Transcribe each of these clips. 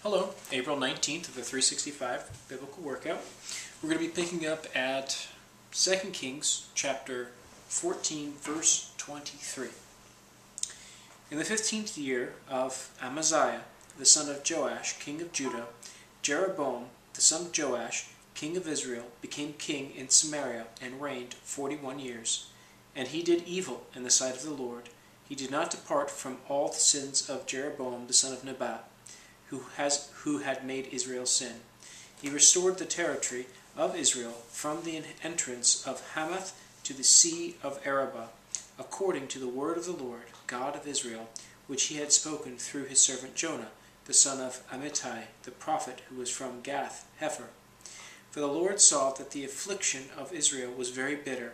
Hello, April 19th of the 365 Biblical Workout. We're going to be picking up at 2 Kings chapter 14, verse 23. In the 15th year of Amaziah, the son of Joash, king of Judah, Jeroboam, the son of Joash, king of Israel, became king in Samaria and reigned 41 years. And he did evil in the sight of the Lord. He did not depart from all the sins of Jeroboam the son of Nebat, who had made Israel sin. He restored the territory of Israel from the entrance of Hamath to the sea of Arabah, according to the word of the Lord, God of Israel, which he had spoken through his servant Jonah, the son of Amittai, the prophet who was from Gath-hepher. For the Lord saw that the affliction of Israel was very bitter,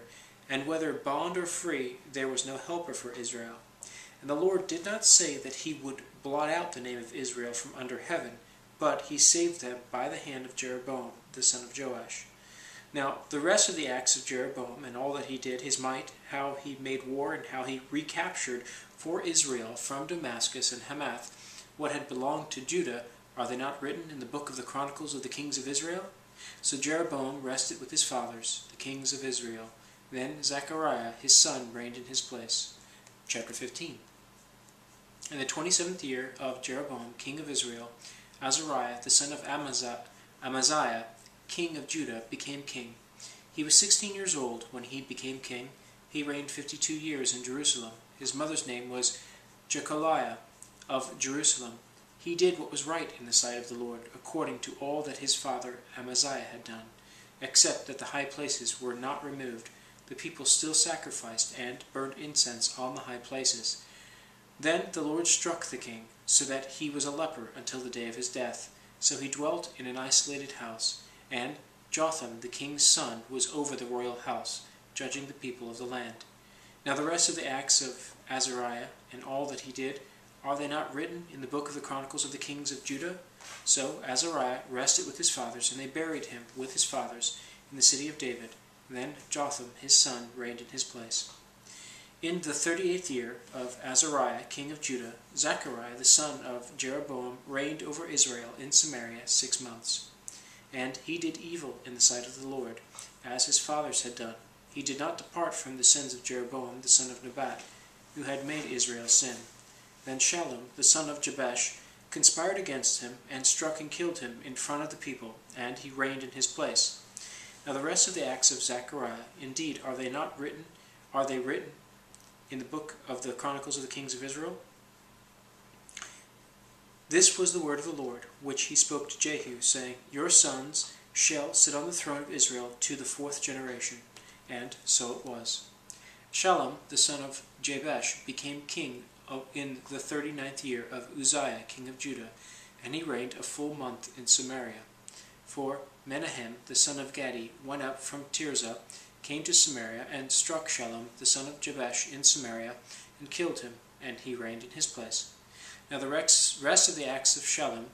and whether bond or free, there was no helper for Israel. And the Lord did not say that he would blot out the name of Israel from under heaven, but he saved them by the hand of Jeroboam, the son of Joash. Now, the rest of the acts of Jeroboam and all that he did, his might, how he made war, and how he recaptured for Israel from Damascus and Hamath what had belonged to Judah, are they not written in the book of the Chronicles of the kings of Israel? So Jeroboam rested with his fathers, the kings of Israel. Then Zechariah his son reigned in his place. Chapter 15. In the 27th year of Jeroboam king of Israel, Azariah the son of Amaziah king of Judah became king. He was 16 years old when he became king. He reigned 52 years in Jerusalem. His mother's name was Jecholiah of Jerusalem. He did what was right in the sight of the Lord, according to all that his father Amaziah had done, except that the high places were not removed. The people still sacrificed and burned incense on the high places. Then the Lord struck the king, so that he was a leper until the day of his death. So he dwelt in an isolated house, and Jotham the king's son was over the royal house, judging the people of the land. Now the rest of the acts of Azariah, and all that he did, are they not written in the book of the Chronicles of the kings of Judah? So Azariah rested with his fathers, and they buried him with his fathers in the city of David. Then Jotham his son reigned in his place. In the 38th year of Azariah king of Judah, Zechariah the son of Jeroboam reigned over Israel in Samaria 6 months. And he did evil in the sight of the Lord, as his fathers had done. He did not depart from the sins of Jeroboam the son of Nebat, who had made Israel sin. Then Shallum the son of Jabesh conspired against him, and struck and killed him in front of the people, and he reigned in his place. Now the rest of the acts of Zechariah, indeed, are they written in the book of the Chronicles of the kings of Israel? This was the word of the Lord, which he spoke to Jehu, saying, Your sons shall sit on the throne of Israel to the 4th generation. And so it was. Shallum, the son of Jabesh, became king in the 39th year of Uzziah, king of Judah, and he reigned a full month in Samaria. For Menahem, the son of Gadi, went up from Tirzah, came to Samaria, and struck Shallum, the son of Jabesh, in Samaria, and killed him, and he reigned in his place. Now the rest of the acts of Shallum,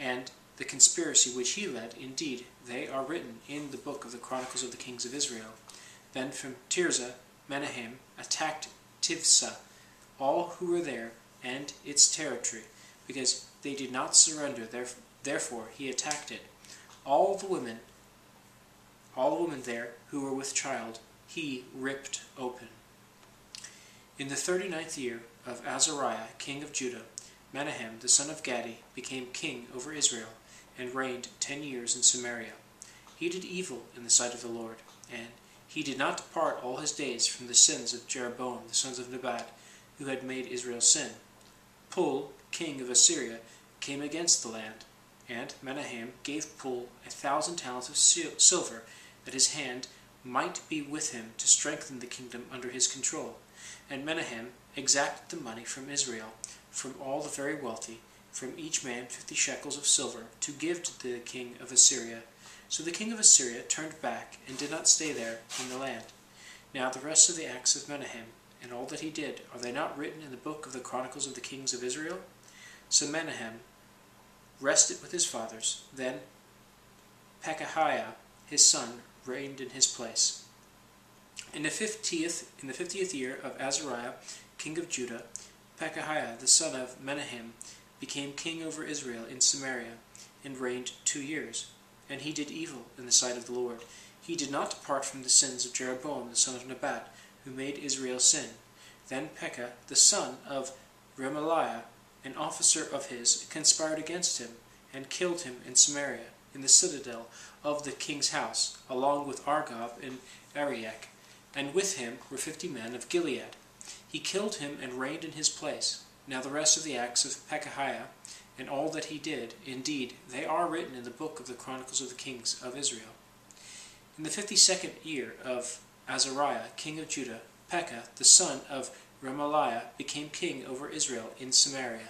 and the conspiracy which he led, indeed, they are written in the book of the Chronicles of the kings of Israel. Then from Tirzah, Menahem attacked Tivsah, all who were there, and its territory, because they did not surrender, therefore he attacked it. All the women there who were with child, he ripped open. In the 39th year of Azariah, king of Judah, Menahem, the son of Gadi, became king over Israel, and reigned 10 years in Samaria. He did evil in the sight of the Lord, and he did not depart all his days from the sins of Jeroboam, the sons of Nebat, who had made Israel sin. Pul, king of Assyria, came against the land, and Menahem gave Pul 1,000 talents of silver, that his hand might be with him to strengthen the kingdom under his control. And Menahem exacted the money from Israel, from all the very wealthy, from each man 50 shekels of silver, to give to the king of Assyria. So the king of Assyria turned back, and did not stay there in the land. Now the rest of the acts of Menahem, and all that he did, are they not written in the book of the Chronicles of the kings of Israel? So Menahem rested with his fathers. Then Pekahiah his son reigned in his place. In the 50th year of Azariah king of Judah, Pekahiah the son of Menahem became king over Israel in Samaria, and reigned 2 years. And he did evil in the sight of the Lord. He did not depart from the sins of Jeroboam the son of Nebat, who made Israel sin. Then Pekah, the son of Remaliah, an officer of his, conspired against him, and killed him in Samaria, in the citadel of the king's house, along with Argob and Ariak, and with him were 50 men of Gilead. He killed him and reigned in his place. Now the rest of the acts of Pekahiah, and all that he did, indeed, they are written in the book of the Chronicles of the Kings of Israel. In the 52nd year of Azariah, king of Judah, Pekah, the son of Remaliah, became king over Israel in Samaria,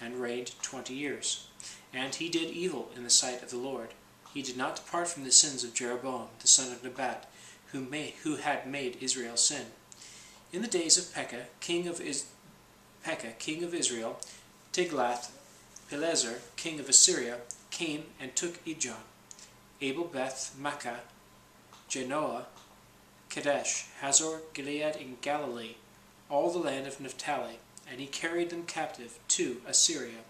and reigned 20 years. And he did evil in the sight of the Lord. He did not depart from the sins of Jeroboam the son of Nebat, who had made Israel sin. In the days of Pekah, king of Israel, Tiglath-Pileser, king of Assyria, came and took Ijon, Abel-Beth-Maachah, Genoa, Kadesh, Hazor, Gilead, and Galilee, all the land of Naphtali, and he carried them captive to Assyria.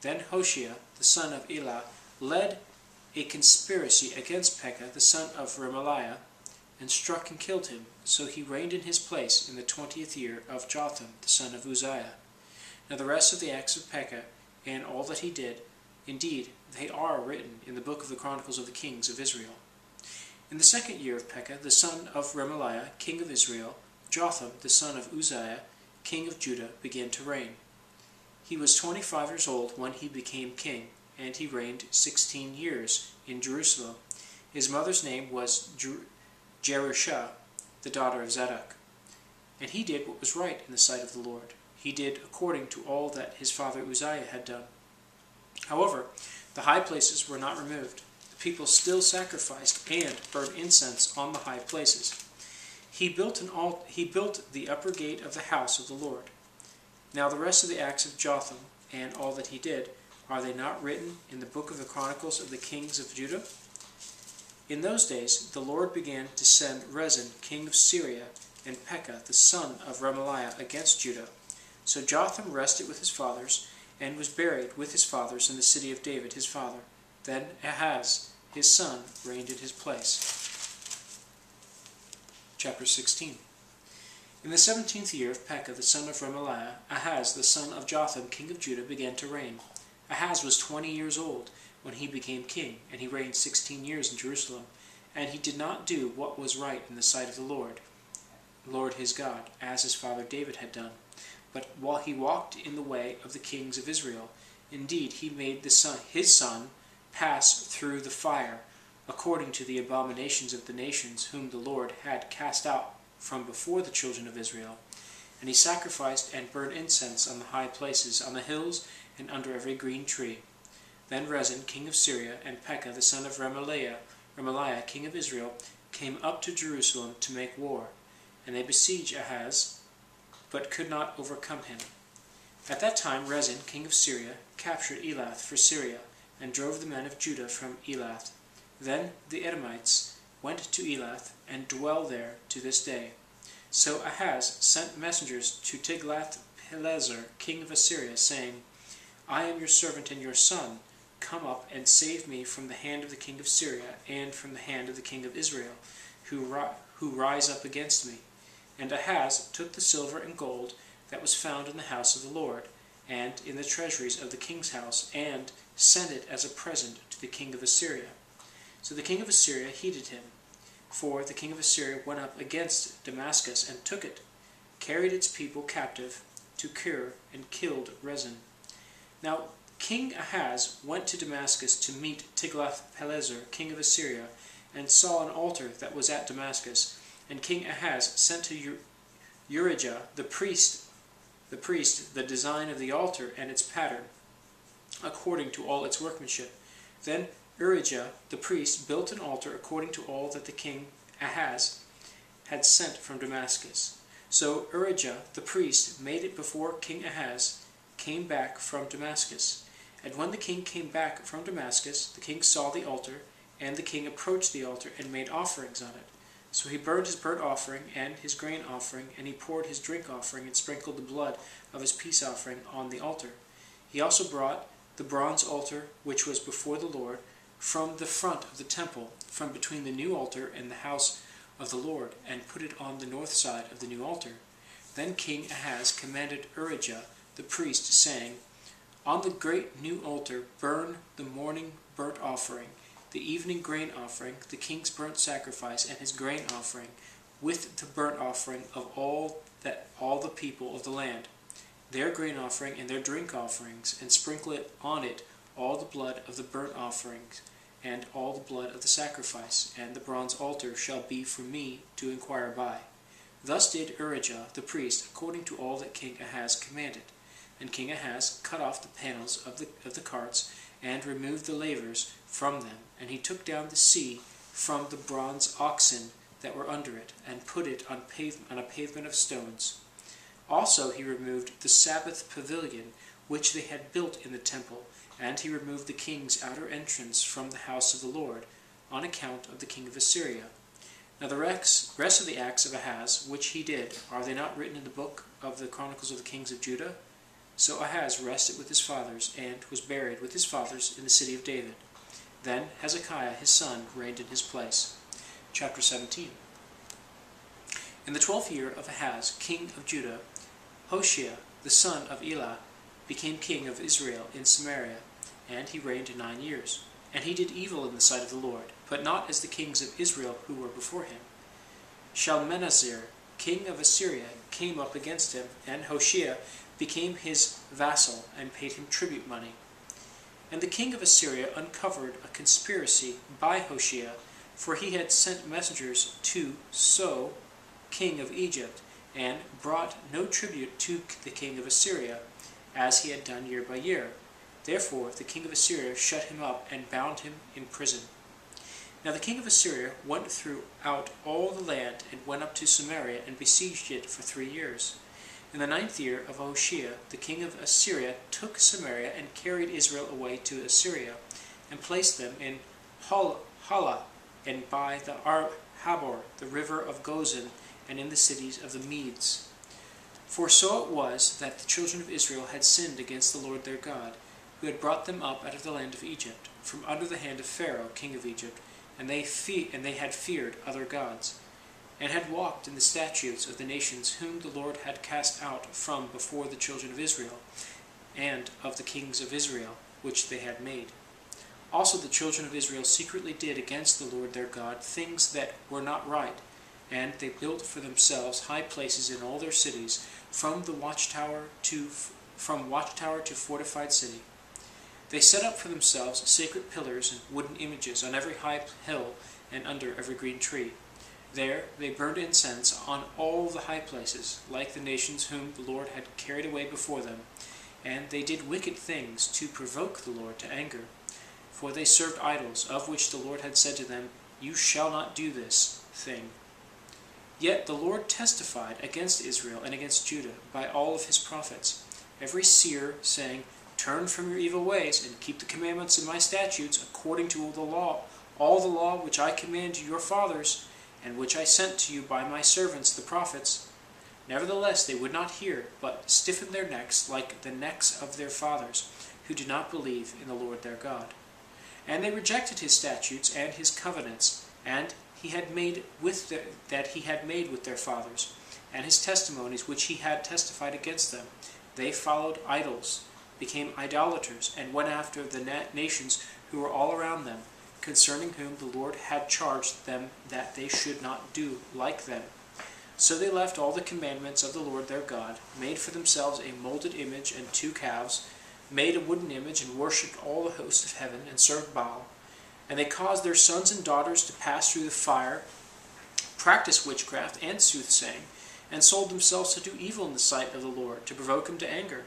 Then Hoshea, the son of Elah, led a conspiracy against Pekah, the son of Remaliah, and struck and killed him. So he reigned in his place in the 20th year of Jotham, the son of Uzziah. Now the rest of the acts of Pekah, and all that he did, indeed, they are written in the book of the Chronicles of the Kings of Israel. In the 2nd year of Pekah, the son of Remaliah, king of Israel, Jotham, the son of Uzziah, king of Judah, began to reign. He was 25 years old when he became king, and he reigned 16 years in Jerusalem. His mother's name was Jerusha, the daughter of Zadok. And he did what was right in the sight of the Lord. He did according to all that his father Uzziah had done. However, the high places were not removed. The people still sacrificed and burned incense on the high places. He built the upper gate of the house of the Lord. Now the rest of the acts of Jotham, and all that he did, are they not written in the book of the Chronicles of the Kings of Judah? In those days the Lord began to send Rezin, king of Syria, and Pekah, the son of Remaliah, against Judah. So Jotham rested with his fathers, and was buried with his fathers in the city of David his father. Then Ahaz, his son, reigned in his place. Chapter 16. In the 17th year of Pekah, the son of Remaliah, Ahaz, the son of Jotham, king of Judah, began to reign. Ahaz was 20 years old when he became king, and he reigned 16 years in Jerusalem. And he did not do what was right in the sight of the Lord his God, as his father David had done. But while he walked in the way of the kings of Israel, indeed he made his son pass through the fire, according to the abominations of the nations whom the Lord had cast out from before the children of Israel. And he sacrificed and burned incense on the high places, on the hills, and under every green tree. Then Rezin, king of Syria, and Pekah, the son of Remaliah, king of Israel, came up to Jerusalem to make war. And they besieged Ahaz, but could not overcome him. At that time Rezin, king of Syria, captured Elath for Syria, and drove the men of Judah from Elath. Then the Edomites went to Elath, and dwell there to this day. So Ahaz sent messengers to Tiglath-Pileser, king of Assyria, saying, I am your servant and your son. Come up and save me from the hand of the king of Syria, and from the hand of the king of Israel, who rise up against me. And Ahaz took the silver and gold that was found in the house of the Lord, and in the treasuries of the king's house, and sent it as a present to the king of Assyria. So the king of Assyria heeded him, for the king of Assyria went up against Damascus and took it, carried its people captive to Kir, and killed Rezin. Now King Ahaz went to Damascus to meet Tiglath-Pileser, king of Assyria, and saw an altar that was at Damascus. And King Ahaz sent to Urijah the priest the design of the altar and its pattern, according to all its workmanship. Then Urijah the priest built an altar according to all that the king Ahaz had sent from Damascus. So Urijah the priest made it before King Ahaz came back from Damascus. And when the king came back from Damascus, the king saw the altar, and the king approached the altar and made offerings on it. So he burned his burnt offering and his grain offering, and he poured his drink offering and sprinkled the blood of his peace offering on the altar. He also brought the bronze altar which was before the Lord from the front of the temple, from between the new altar and the house of the Lord, and put it on the north side of the new altar. Then King Ahaz commanded Urijah the priest, saying, On the great new altar burn the morning burnt offering, the evening grain offering, the king's burnt sacrifice, and his grain offering, with the burnt offering of all the people of the land, their grain offering and their drink offerings, and sprinkle it on it all the blood of the burnt offerings, and all the blood of the sacrifice, and the bronze altar shall be for me to inquire by. Thus did Urijah the priest, according to all that King Ahaz commanded. And King Ahaz cut off the panels of the carts, and removed the lavers from them, and he took down the sea from the bronze oxen that were under it, and put it on a pavement of stones. Also he removed the Sabbath pavilion which they had built in the temple, and he removed the king's outer entrance from the house of the Lord, on account of the king of Assyria. Now the rest of the acts of Ahaz, which he did, are they not written in the book of the Chronicles of the Kings of Judah? So Ahaz rested with his fathers, and was buried with his fathers in the city of David. Then Hezekiah his son reigned in his place. Chapter 17. In the 12th year of Ahaz, king of Judah, Hoshea the son of Elah became king of Israel in Samaria, and he reigned 9 years. And he did evil in the sight of the Lord, but not as the kings of Israel who were before him. Shalmaneser, king of Assyria, came up against him, and Hoshea became his vassal, and paid him tribute money. And the king of Assyria uncovered a conspiracy by Hoshea, for he had sent messengers to So, king of Egypt, and brought no tribute to the king of Assyria, as he had done year by year. Therefore the king of Assyria shut him up, and bound him in prison. Now the king of Assyria went throughout all the land, and went up to Samaria, and besieged it for 3 years. In the 9th year of Hoshea, the king of Assyria took Samaria, and carried Israel away to Assyria, and placed them in Hala, and by the Habor, the river of Gozan, and in the cities of the Medes. For so it was that the children of Israel had sinned against the Lord their God, who had brought them up out of the land of Egypt, from under the hand of Pharaoh, king of Egypt, and they had feared other gods, and had walked in the statutes of the nations whom the Lord had cast out from before the children of Israel, and of the kings of Israel, which they had made. Also the children of Israel secretly did against the Lord their God things that were not right, and they built for themselves high places in all their cities, from watchtower to fortified city. They set up for themselves sacred pillars and wooden images on every high hill and under every green tree. There they burned incense on all the high places, like the nations whom the Lord had carried away before them, and they did wicked things to provoke the Lord to anger. For they served idols, of which the Lord had said to them, You shall not do this thing. Yet the Lord testified against Israel and against Judah by all of his prophets, every seer, saying, Turn from your evil ways, and keep the commandments and my statutes, according to all the law which I command your fathers, and which I sent to you by my servants the prophets. Nevertheless they would not hear, but stiffened their necks like the necks of their fathers, who did not believe in the Lord their God. And they rejected his statutes and his covenants, and he had made with their fathers, and his testimonies which he had testified against them. They followed idols, became idolaters, and went after the nations who were all around them, concerning whom the Lord had charged them that they should not do like them. So they left all the commandments of the Lord their God, made for themselves a molded image and 2 calves, made a wooden image, and worshipped all the hosts of heaven, and served Baal. And they caused their sons and daughters to pass through the fire, practiced witchcraft and soothsaying, and sold themselves to do evil in the sight of the Lord, to provoke him to anger.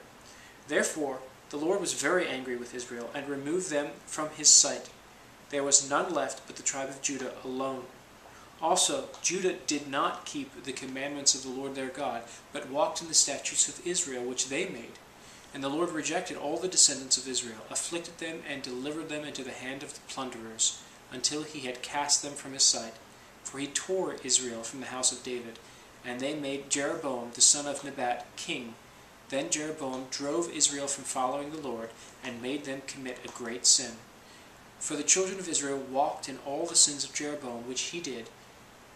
Therefore the Lord was very angry with Israel, and removed them from his sight. There was none left but the tribe of Judah alone. Also Judah did not keep the commandments of the Lord their God, but walked in the statutes of Israel which they made. And the Lord rejected all the descendants of Israel, afflicted them, and delivered them into the hand of the plunderers, until he had cast them from his sight. For he tore Israel from the house of David, and they made Jeroboam the son of Nebat king, Then Jeroboam drove Israel from following the Lord, and made them commit a great sin. For the children of Israel walked in all the sins of Jeroboam which he did.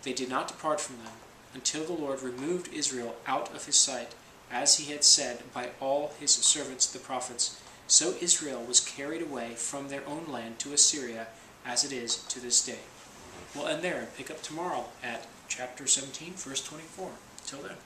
They did not depart from them, until the Lord removed Israel out of his sight, as he had said by all his servants the prophets. So Israel was carried away from their own land to Assyria, as it is to this day. We'll end there and pick up tomorrow at chapter 17, verse 24. Till then.